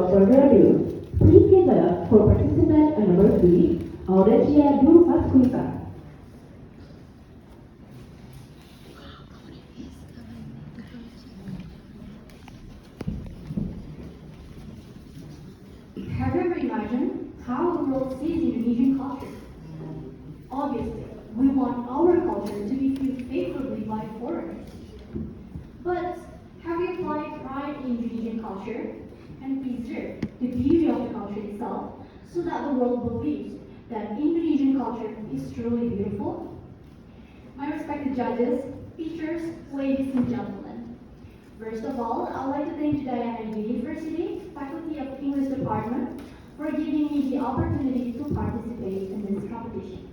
without further ado, please give it up for participant number 3, Aurelia Du Pascuita. Have you ever imagined how the world sees Indonesian culture? Obviously, we want our culture to be viewed favorably by foreigners. But have you applied pride in Indonesian culture and preserved the beauty of the culture itself so that the world believes that Indonesian culture is truly beautiful? My respected judges, teachers, ladies and gentlemen. First of all, I would like to thank Judaya University, Faculty of English Department, for giving me the opportunity to participate in this competition.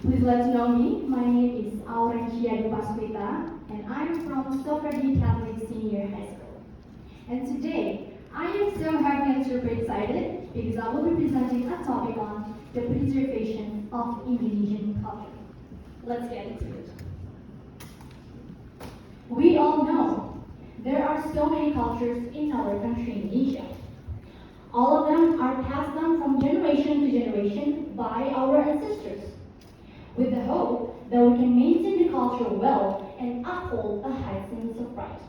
Please let to know me. My name is Aurelia Du Pascuita, and I'm from Soferdi Catholic Senior High School. And today, I am so happy and super excited because I will be presenting a topic on the preservation of Indonesian culture. Let's get into it. We all know there are so many cultures in our country, Indonesia. All of them are passed down from generation to generation by our ancestors, with the hope that we can maintain the culture well and uphold a high sense of pride.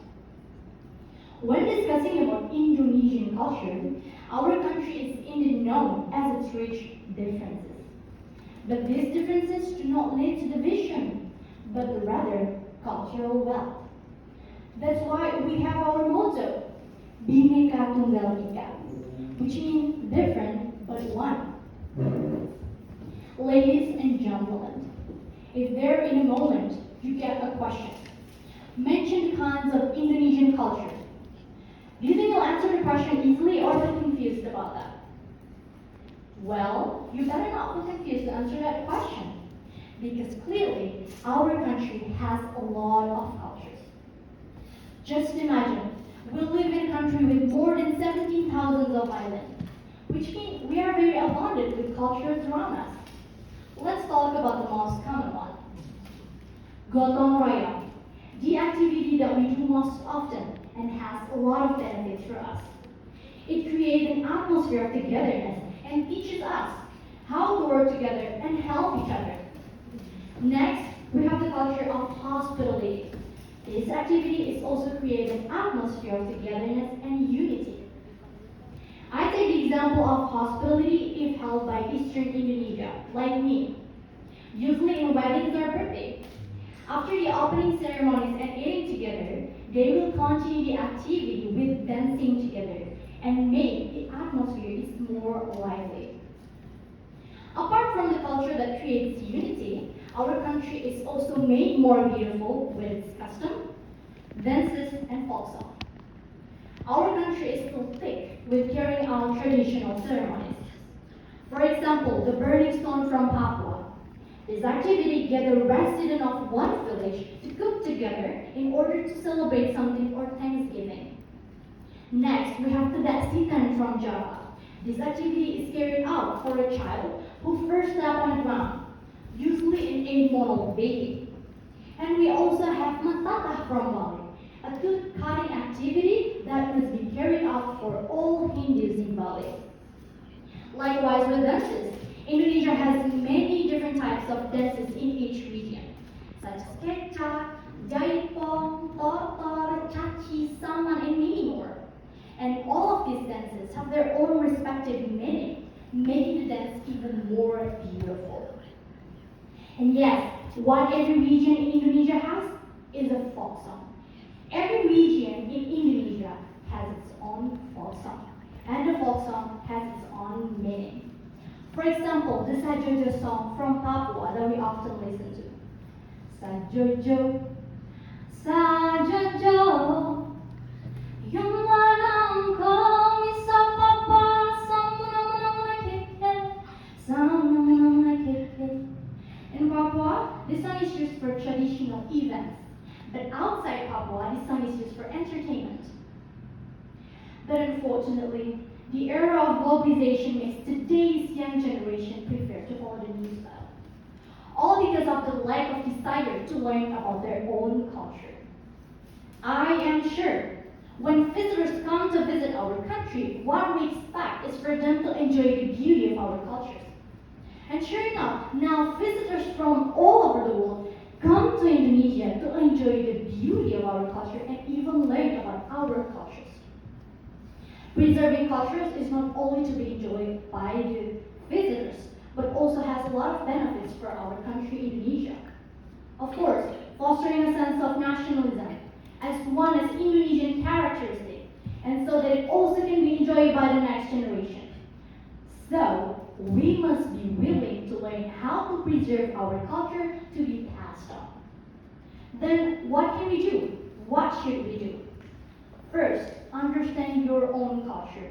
When discussing about Indonesian culture, our country is indeed known as its rich differences. But these differences do not lead to division, but rather cultural wealth. That's why we have our motto, Bhinneka Tunggal Ika, which means different but one. Ladies and gentlemen, if there in a moment you get a question, mention the kinds of Indonesian culture. Do you think you'll answer the question easily or feel confused about that? Well, you better not feel confused to answer that question, because clearly our country has a lot of cultures. Just imagine, we live in a country with more than 17,000 of islands, which means we are very abundant with cultures around us. Let's talk about the most common one. Gotong royong, the activity that we do most often and has a lot of benefits for us. It creates an atmosphere of togetherness and teaches us how to work together and help each other. Next, we have the culture of hospitality. This activity is also creating an atmosphere of togetherness and unity. I take the example of hospitality if held by Eastern Indonesia, like me. Usually in weddings or birthday. After the opening ceremonies and eating together, they will continue the activity with dancing together and make the atmosphere is more lively. Apart from the culture that creates unity, our country is also made more beautiful with its custom, dances, and folk song. Our country is still thick with carrying out traditional ceremonies. For example, the burning stone from Papua. This activity gathered residents of one village to cook together in order to celebrate something or Thanksgiving. Next, we have the Daksitan from Java. This activity is carried out for a child who first steps on the ground, usually an 8-month-old baby. And we also have Matatah from Bali, a tooth cutting activity that must be carried out for all Hindus in Bali. Likewise with dances, Indonesia has many different types of dances in each region, such as kecak, jaipong, tortor, caci, saman, and many more. And all of these dances have their own respective meaning, making the dance even more beautiful. And yes, what every region in Indonesia has is a folk song. Every region in Indonesia has its own folk song, and the folk song has its own meaning. For example, the Sajojo song from Papua that we often listen to. Sajojo, Sajojo, yung manang ko misa papa, samuna keke, samuna keke. In Papua, this song is used for traditional events, but outside Papua, this song is used for entertainment. But unfortunately, the era of globalization makes today's young generation prefer to follow the new style, all because of the lack of desire to learn about their own culture. I am sure When visitors come to visit our country, what we expect is for them to enjoy the beauty of our cultures. And sure enough, now visitors from all over the world come to Indonesia to enjoy the beauty of our culture and even learn about our cultures. Preserving cultures is not only to be enjoyed by the visitors, but also has a lot of benefits for our country, Indonesia. Of course, fostering a sense of nationalism as one as Indonesian characteristic, and so that it also can be enjoyed by the next generation. So, we must be willing to learn how to preserve our culture to be passed on. Then, what can we do? What should we do? First, understand your own culture.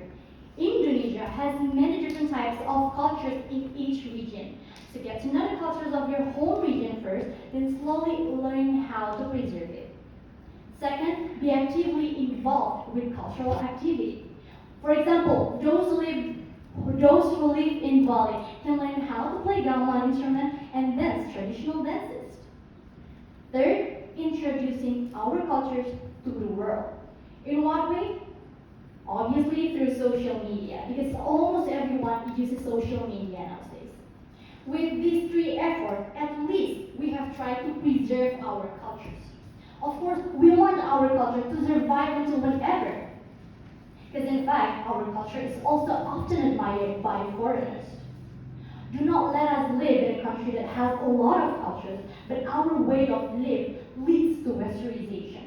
Indonesia has many different types of cultures in each region. So get to know the cultures of your home region first, then slowly learn how to preserve it. Second, be actively involved with cultural activity. For example, those who live in Bali can learn how to play gamelan instrument and dance traditional dances. Third, introducing our cultures to the world. In what way? Obviously through social media, because almost everyone uses social media nowadays. With these three efforts, at least we have tried to preserve our cultures. Of course, we want our culture to survive until whenever. Because in fact, our culture is also often admired by foreigners. Do not let us live in a country that has a lot of cultures, but our way of life leads to westernization.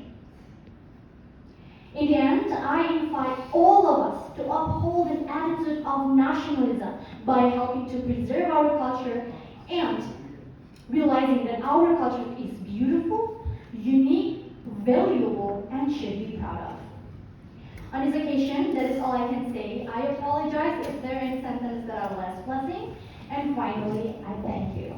In the end, I invite all of us to uphold an attitude of nationalism by helping to preserve our culture and realizing that our culture is beautiful, unique, valuable, and should be proud of. On this occasion, that is all I can say. I apologize if there are any sentences that are less pleasant. And finally, I thank you.